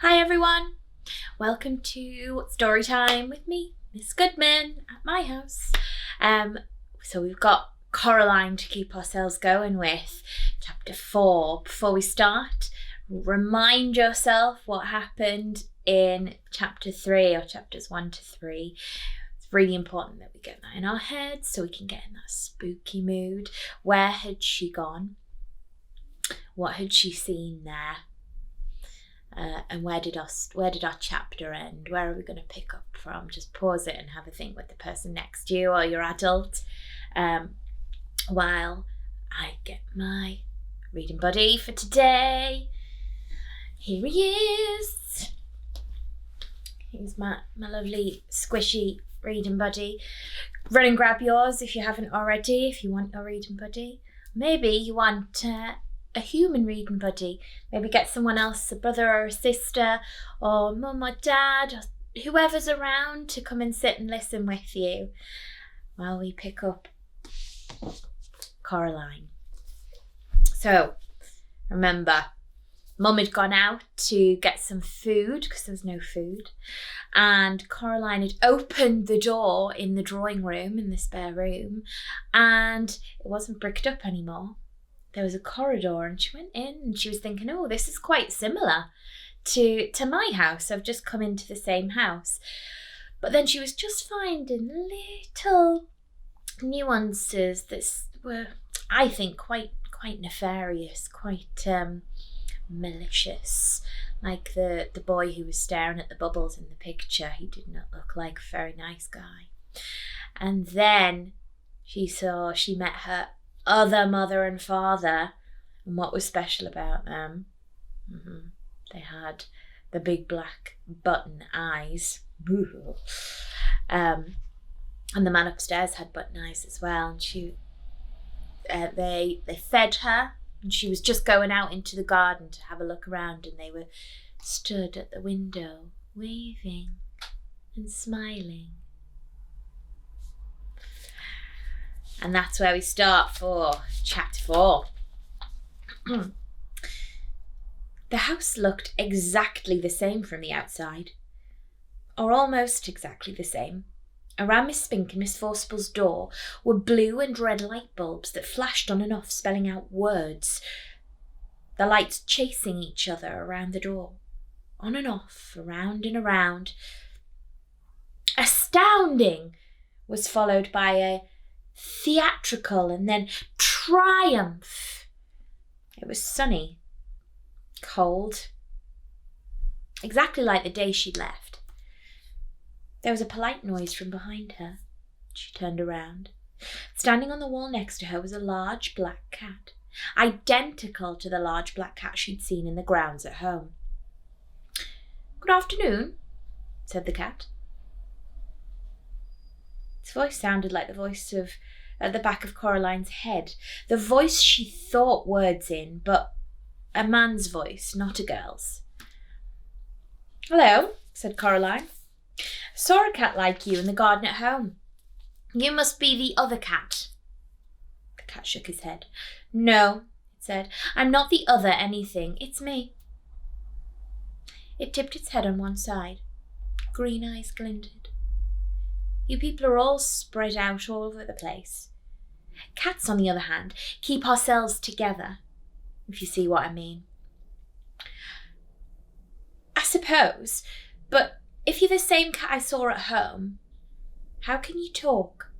Hi everyone, welcome to Storytime with me, Miss Goodman, at my house. So we've got Coraline to keep ourselves going with, chapter 4. Before we start, remind yourself what happened in chapter 3 or chapters 1 to 3. It's really important that we get that in our heads so we can get in that spooky mood. Where had she gone? What had she seen there? And where did our chapter end? Where are we going to pick up from? Just pause it and have a think with the person next to you or your adult while I get my reading buddy for today. Here he is. He's my lovely squishy reading buddy. Run and grab yours if you haven't already, if you want your reading buddy. Maybe you want a human reading buddy. Maybe get someone else, a brother or a sister or mum or dad or whoever's around to come and sit and listen with you while we pick up Coraline. So remember, Mum had gone out to get some food because there was no food, and Coraline had opened the door in the drawing room, in the spare room, and it wasn't bricked up anymore. There was a corridor and she went in and she was thinking, oh, this is quite similar to my house. I've just come into the same house. But then she was just finding little nuances that were, I think, quite nefarious, quite malicious. Like the boy who was staring at the bubbles in the picture. He did not look like a very nice guy. And then she met her other mother and father, and what was special about them? They had the big black button eyes. And the man upstairs had button eyes as well. And they fed her, and she was just going out into the garden to have a look around, and they were stood at the window, waving and smiling. And that's where we start for chapter 4. The house looked exactly the same from the outside, or almost exactly the same. Around Miss Spink and Miss Forcible's door were blue and red light bulbs that flashed on and off, spelling out words. The lights chasing each other around the door, on and off, around and around. Astounding was followed by a theatrical and then triumph. It was sunny, cold, exactly like the day she'd left. There was a polite noise from behind her. She turned around. Standing on the wall next to her was a large black cat, identical to the large black cat she'd seen in the grounds at home. "Good afternoon," said the cat. Its voice sounded like the voice at the back of Coraline's head, the voice she thought words in, but a man's voice, not a girl's. "Hello," said Coraline. "I saw a cat like you in the garden at home. You must be the other cat." The cat shook his head. "No," it said, "I'm not the other anything. It's me." It tipped its head on one side. Green eyes glinted. "You people are all spread out all over the place. Cats, on the other hand, keep ourselves together, if you see what I mean." "I suppose, but if you're the same cat I saw at home, how can you talk?"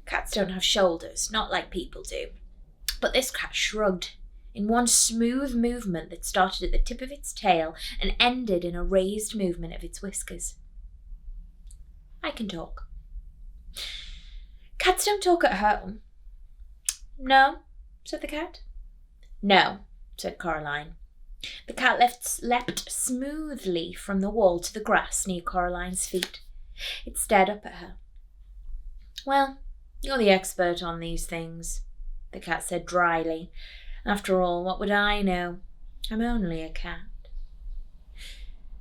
"Cats don't have shoulders, not like people do." But this cat shrugged in one smooth movement that started at the tip of its tail and ended in a raised movement of its whiskers. "I can talk." "Cats don't talk at home." "No," said the cat. "No," said Coraline. The cat leapt smoothly from the wall to the grass near Coraline's feet. It stared up at her. "Well, you're the expert on these things," the cat said dryly. "After all, what would I know? I'm only a cat."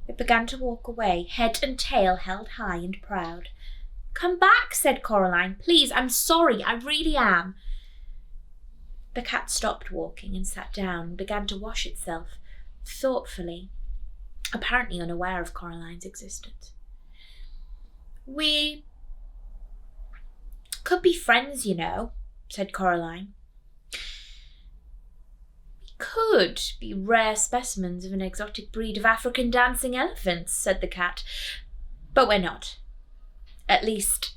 It began to walk away, head and tail held high and proud. "Come back," said Coraline. "Please, I'm sorry, I really am." The cat stopped walking and sat down and began to wash itself, thoughtfully, apparently unaware of Coraline's existence. "We could be friends, you know," said Coraline. "We could be rare specimens of an exotic breed of African dancing elephants," said the cat. "But we're not. At least,"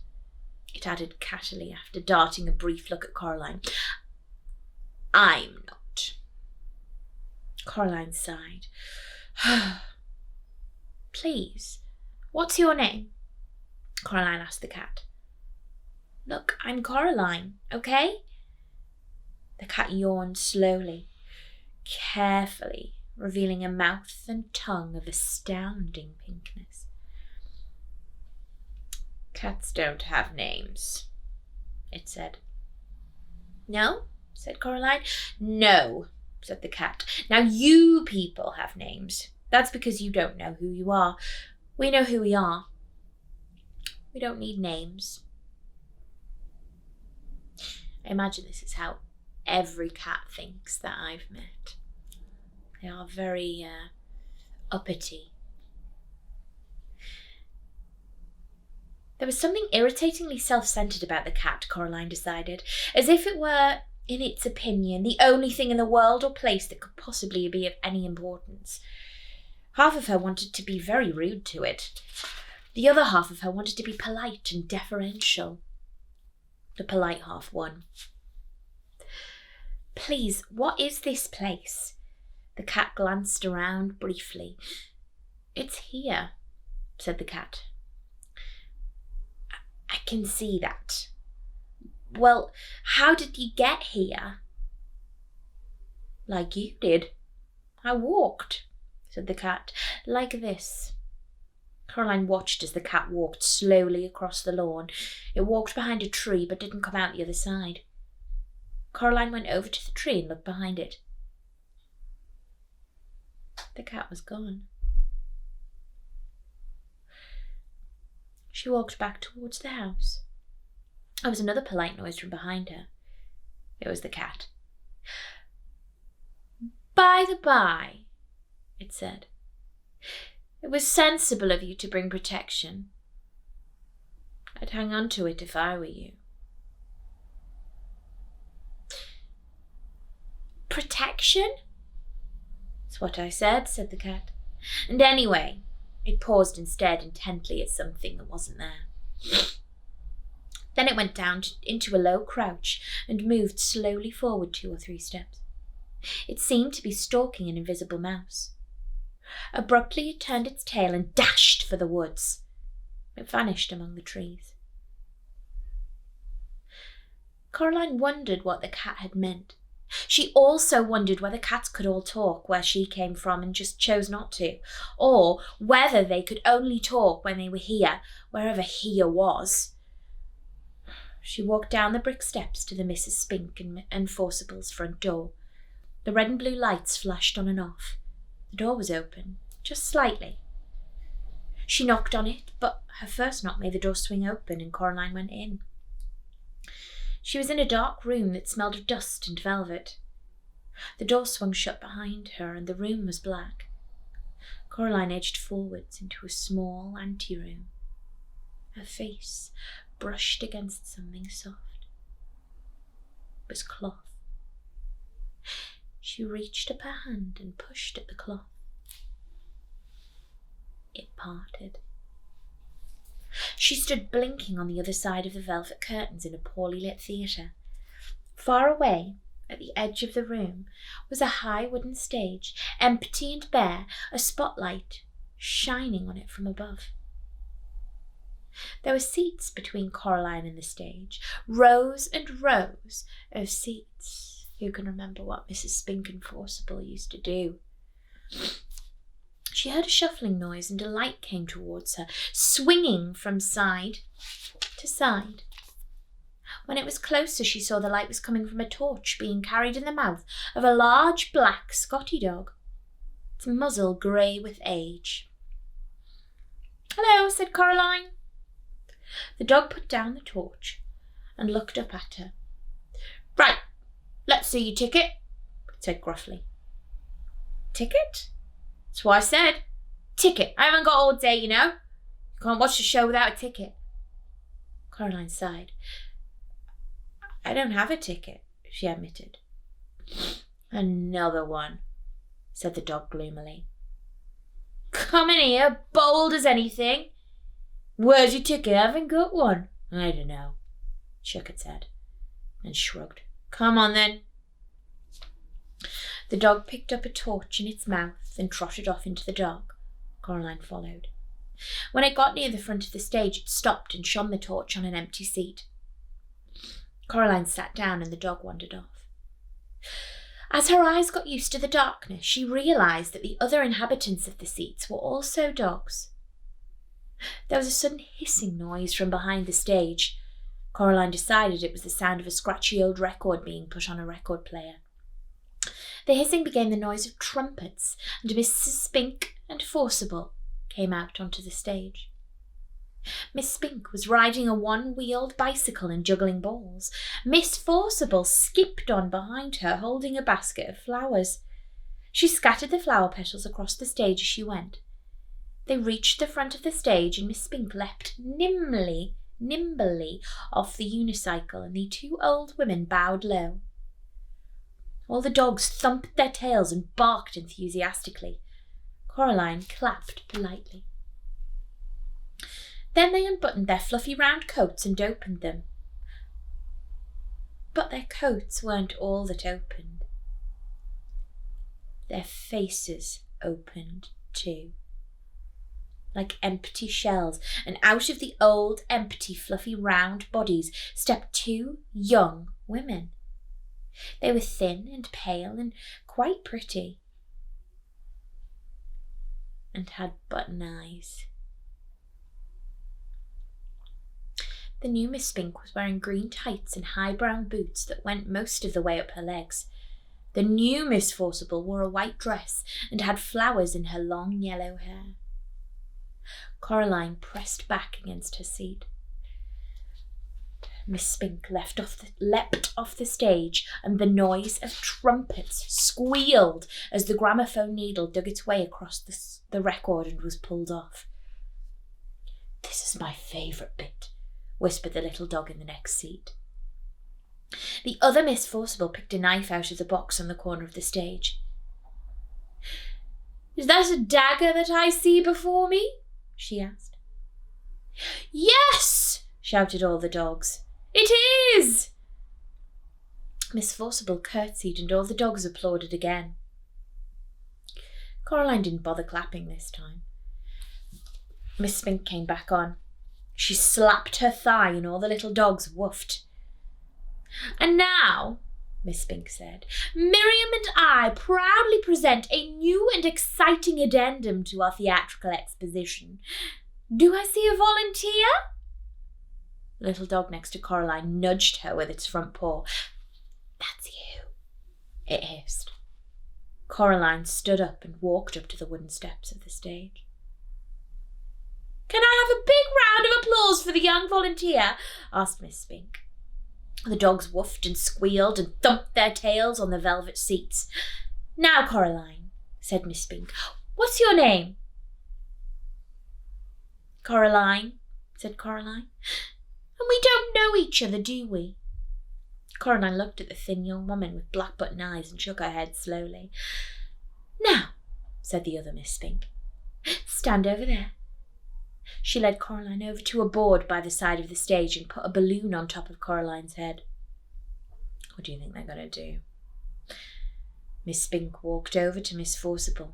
it added cattily after darting a brief look at Coraline, "I'm not." Coraline sighed. "Please, what's your name?" Coraline asked the cat. "Look, I'm Coraline, okay?" The cat yawned slowly, carefully, revealing a mouth and tongue of astounding pinkness. "Cats don't have names," it said. "No?" said Coraline. "No," said the cat. "Now you people have names. That's because you don't know who you are. We know who we are. We don't need names." I imagine this is how every cat thinks that I've met. They are very uppity. There was something irritatingly self-centered about the cat, Coraline decided, as if it were, in its opinion, the only thing in the world or place that could possibly be of any importance. Half of her wanted to be very rude to it. The other half of her wanted to be polite and deferential. The polite half won. "Please, what is this place?" The cat glanced around briefly. "It's here," said the cat. "I can see that." "Well, how did you get here?" "Like you did. I walked," said the cat, "like this." Coraline watched as the cat walked slowly across the lawn. It walked behind a tree but didn't come out the other side. Coraline went over to the tree and looked behind it. The cat was gone. She walked back towards the house. There was another polite noise from behind her. It was the cat. "By the by," it said, "it was sensible of you to bring protection. I'd hang on to it if I were you." "Protection?" "That's what I said," said the cat. "And anyway," it paused and stared intently at something that wasn't there. Then it went down into a low crouch and moved slowly forward 2 or 3 steps. It seemed to be stalking an invisible mouse. Abruptly it turned its tail and dashed for the woods. It vanished among the trees. Coraline wondered what the cat had meant. She also wondered whether cats could all talk where she came from and just chose not to, or whether they could only talk when they were here, wherever here was. She walked down the brick steps to the Mrs. Spink and Forcible's front door. The red and blue lights flashed on and off. The door was open, just slightly. She knocked on it, but her first knock made the door swing open and Coraline went in. She was in a dark room that smelled of dust and velvet. The door swung shut behind her and the room was black. Coraline edged forwards into a small anteroom. Her face brushed against something soft. It was cloth. She reached up her hand and pushed at the cloth. It parted. She stood blinking on the other side of the velvet curtains in a poorly lit theatre. Far away, at the edge of the room, was a high wooden stage, empty and bare, a spotlight shining on it from above. There were seats between Coraline and the stage, rows and rows of seats. Who can remember what Mrs. Spink and Forcible used to do? She heard a shuffling noise and a light came towards her, swinging from side to side. When it was closer, she saw the light was coming from a torch being carried in the mouth of a large black Scotty dog, its muzzle grey with age. "Hello," said Coraline. The dog put down the torch and looked up at her. "Right, let's see your ticket," it said gruffly. "Ticket?" That's what I said. Ticket. I haven't got all day, you know. You can't watch the show without a ticket. Coraline sighed. I don't have a ticket, she admitted. Another one, said the dog gloomily. Come in here, bold as anything. Where's your ticket? I haven't got one. I don't know, it shook its head and shrugged. Come on then. The dog picked up a torch in its mouth and trotted off into the dark. Coraline followed. When it got near the front of the stage, it stopped and shone the torch on an empty seat. Coraline sat down and the dog wandered off. As her eyes got used to the darkness, she realised that the other inhabitants of the seats were also dogs. There was a sudden hissing noise from behind the stage. Coraline decided it was the sound of a scratchy old record being put on a record player. The hissing became the noise of trumpets, and Mrs. Spink and Forcible came out onto the stage. Miss Spink was riding a one-wheeled bicycle and juggling balls. Miss Forcible skipped on behind her, holding a basket of flowers. She scattered the flower petals across the stage as she went. They reached the front of the stage, and Miss Spink leapt nimbly off the unicycle, and the two old women bowed low. All the dogs thumped their tails and barked enthusiastically. Coraline clapped politely. Then they unbuttoned their fluffy round coats and opened them. But their coats weren't all that opened. Their faces opened too, like empty shells, and out of the old, empty, fluffy, round bodies stepped two young women. They were thin and pale and quite pretty, and had button eyes. The new Miss Spink was wearing green tights and high brown boots that went most of the way up her legs. The new Miss Forcible wore a white dress and had flowers in her long yellow hair. Coraline pressed back against her seat. Miss Spink leapt off the stage, and the noise of trumpets squealed as the gramophone needle dug its way across the record and was pulled off. This is my favourite bit, whispered the little dog in the next seat. The other Miss Forcible picked a knife out of the box on the corner of the stage. Is that a dagger that I see before me? She asked. Yes, shouted all the dogs. It is! Miss Forcible curtsied and all the dogs applauded again. Coraline didn't bother clapping this time. Miss Spink came back on. She slapped her thigh and all the little dogs woofed. And now, Miss Spink said, Miriam and I proudly present a new and exciting addendum to our theatrical exposition. Do I see a volunteer? The little dog next to Coraline nudged her with its front paw. That's you, it hissed. Coraline stood up and walked up to the wooden steps of the stage. Can I have a big round of applause for the young volunteer? Asked Miss Spink. The dogs woofed and squealed and thumped their tails on the velvet seats. Now, Coraline, said Miss Spink, what's your name? Coraline, said Coraline. And we don't know each other, do we? Coraline looked at the thin young woman with black button eyes and shook her head slowly. Now, said the other Miss Spink, stand over there. She led Coraline over to a board by the side of the stage and put a balloon on top of Coraline's head. What do you think they're going to do? Miss Spink walked over to Miss Forcible.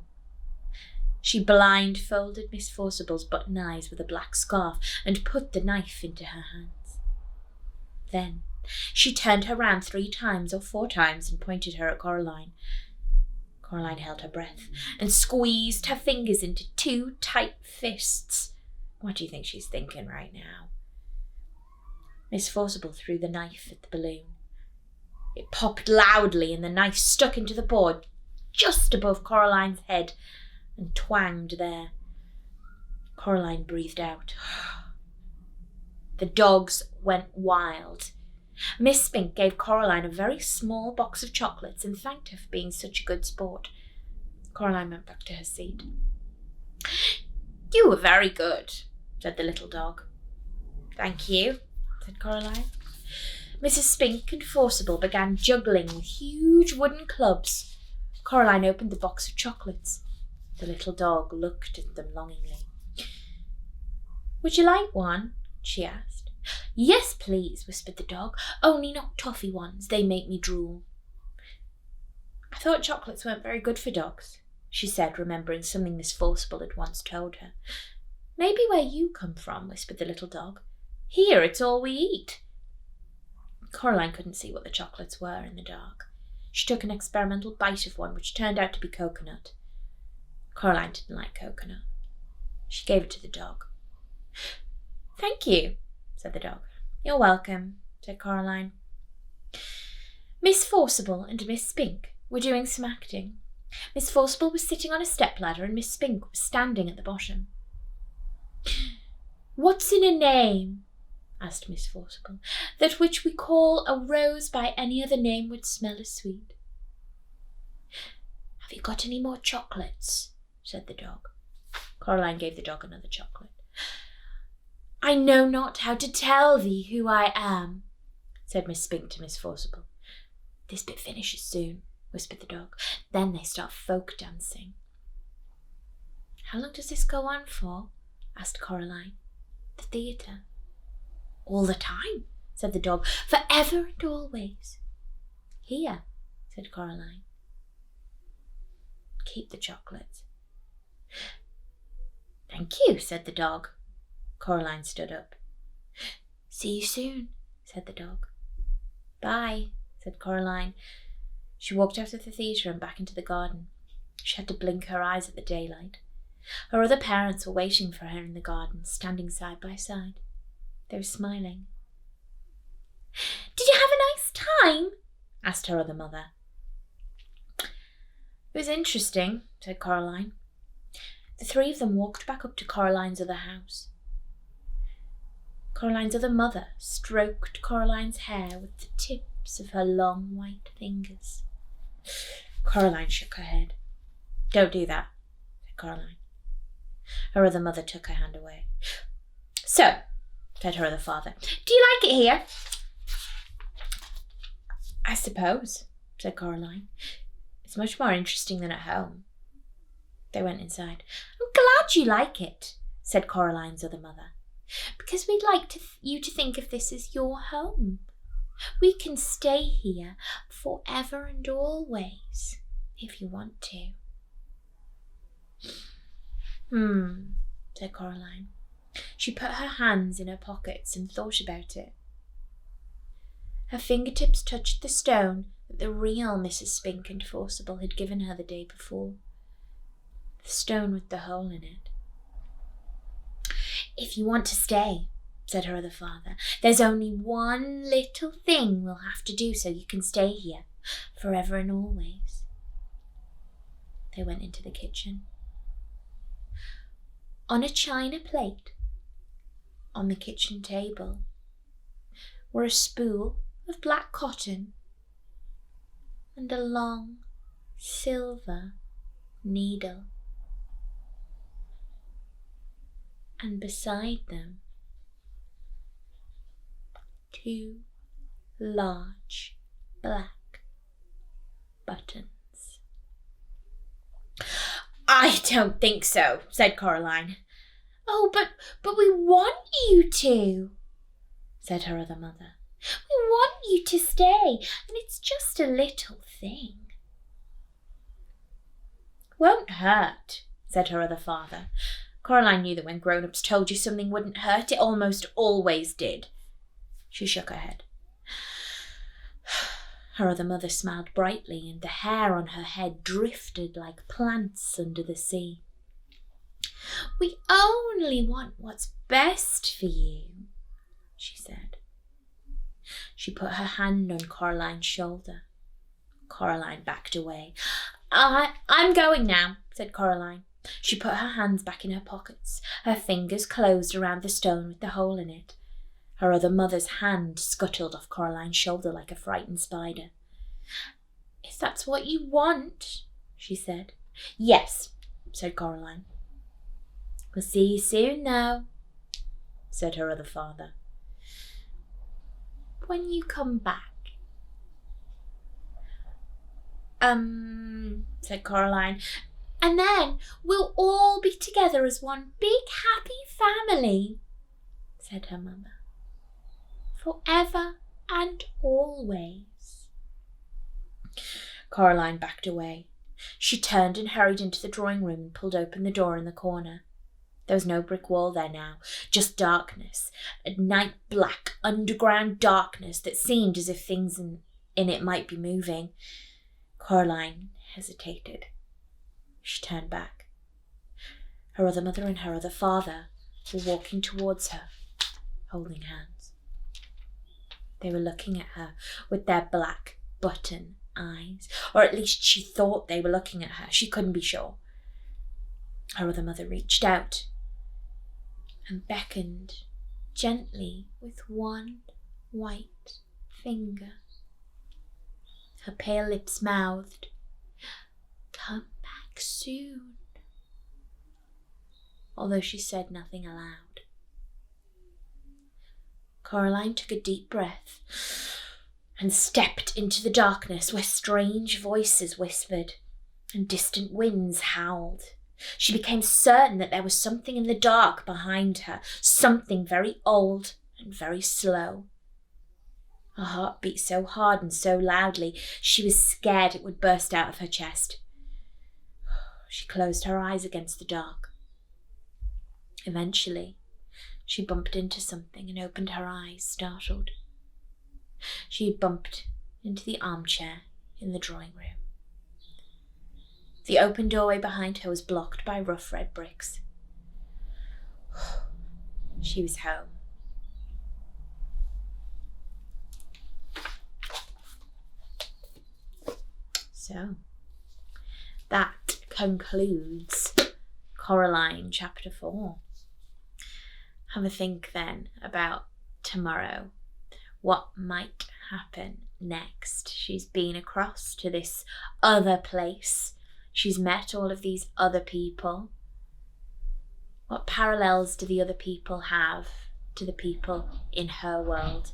She blindfolded Miss Forcible's button eyes with a black scarf and put the knife into her hands. Then she turned her round 3 times or 4 times and pointed her at Coraline. Coraline held her breath and squeezed her fingers into 2 tight fists. What do you think she's thinking right now? Miss Forcible threw the knife at the balloon. It popped loudly and the knife stuck into the board just above Coraline's head and twanged there. Coraline breathed out. The dogs went wild. Miss Spink gave Coraline a very small box of chocolates and thanked her for being such a good sport. Coraline went back to her seat. "You were very good," said the little dog. "Thank you," said Coraline. Mrs. Spink and Forcible began juggling with huge wooden clubs. Coraline opened the box of chocolates. The little dog looked at them longingly. "Would you like one?" she asked. "Yes, please," whispered the dog. "Only not toffee ones. They make me drool." "I thought chocolates weren't very good for dogs," she said, remembering something Miss Forcible had once told her. "Maybe where you come from," whispered the little dog. "Here it's all we eat." Coraline couldn't see what the chocolates were in the dark. She took an experimental bite of one, which turned out to be coconut. Coraline didn't like coconut. She gave it to the dog. "Thank you," said the dog. "You're welcome," said Coraline. Miss Forcible and Miss Spink were doing some acting. Miss Forcible was sitting on a stepladder and Miss Spink was standing at the bottom. "What's in a name," asked Miss Forcible, "that which we call a rose by any other name would smell as sweet?" "Have you got any more chocolates?" said the dog. Coraline gave the dog another chocolate. "I know not how to tell thee who I am," said Miss Spink to Miss Forcible. "This bit finishes soon," whispered the dog. "Then they start folk dancing." "How long does this go on for?" asked Coraline. "The theatre?" "All the time," said the dog. "Forever and always." "Here," said Coraline. "Keep the chocolates." "Thank you," said the dog. Coraline stood up. "See you soon," said the dog. "Bye," said Coraline. She walked out of the theatre and back into the garden. She had to blink her eyes at the daylight. Her other parents were waiting for her in the garden, standing side by side. They were smiling. "Did you have a nice time?" asked her other mother. "It was interesting," said Coraline. The three of them walked back up to Coraline's other house. Coraline's other mother stroked Coraline's hair with the tips of her long white fingers. Coraline shook her head. "Don't do that," said Coraline. Her other mother took her hand away. "So," said her other father, "do you like it here?" "I suppose," said Coraline. "It's much more interesting than at home." They went inside. "I'm glad you like it," said Coraline's other mother, "because we'd like you to think of this as your home. We can stay here forever and always, if you want to." Said Coraline. She put her hands in her pockets and thought about it. Her fingertips touched the stone that the real Mrs. Spink and Forcible had given her the day before. The stone with the hole in it. "If you want to stay," said her other father, "there's only one little thing we'll have to do so you can stay here forever and always." They went into the kitchen. On a china plate, on the kitchen table, were a spool of black cotton and a long silver needle. And beside them, 2 large black buttons. "I don't think so," said Coraline. "Oh, but we want you to," said her other mother. "We want you to stay, and it's just a little thing." "Won't hurt," said her other father. Coraline knew that when grown-ups told you something wouldn't hurt, it almost always did. She shook her head. Her other mother smiled brightly, and the hair on her head drifted like plants under the sea. "We only want what's best for you," she said. She put her hand on Coraline's shoulder. Coraline backed away. I'm going now," said Coraline. She put her hands back in her pockets. Her fingers closed around the stone with the hole in it. Her other mother's hand scuttled off Coraline's shoulder like a frightened spider. "If that's what you want," she said, Yes, said Coraline. We'll see you soon, though, said her other father. When you come back. Said Coraline. And then we'll all be together as one big happy family, said her mother. Forever and always. Coraline backed away. She turned and hurried into the drawing room and pulled open the door in the corner. There was no brick wall there now, just darkness, a night black underground darkness that seemed as if things in it might be moving. Coraline hesitated. She turned back. Her other mother and her other father were walking towards her, holding hands. They were looking at her with their black button eyes, or at least she thought they were looking at her. She couldn't be sure. Her other mother reached out and beckoned gently with one white finger. Her pale lips mouthed, "Come back soon," although she said nothing aloud. Coraline took a deep breath and stepped into the darkness where strange voices whispered and distant winds howled. She became certain that there was something in the dark behind her, something very old and very slow. Her heart beat so hard and so loudly, she was scared it would burst out of her chest. She closed her eyes against the dark. Eventually, she bumped into something and opened her eyes, startled. She had bumped into the armchair in the drawing room. The open doorway behind her was blocked by rough red bricks. She was home. So, that concludes Coraline chapter 4. Have a think then about tomorrow. What might happen next? She's been across to this other place. She's met all of these other people. What parallels do the other people have to the people in her world?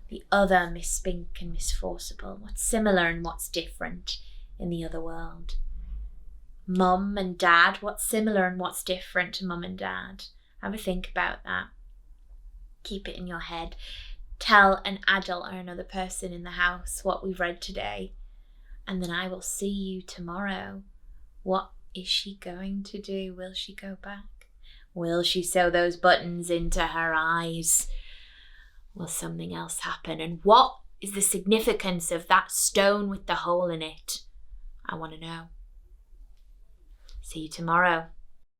The other Miss Spink and Miss Forcible. What's similar and what's different in the other world? Mum and Dad. What's similar and what's different to Mum and Dad? Have a think about that. Keep it in your head. Tell an adult or another person in the house what we've read today. And then I will see you tomorrow. What is she going to do? Will she go back? Will she sew those buttons into her eyes? Will something else happen? And what is the significance of that stone with the hole in it? I want to know. See you tomorrow.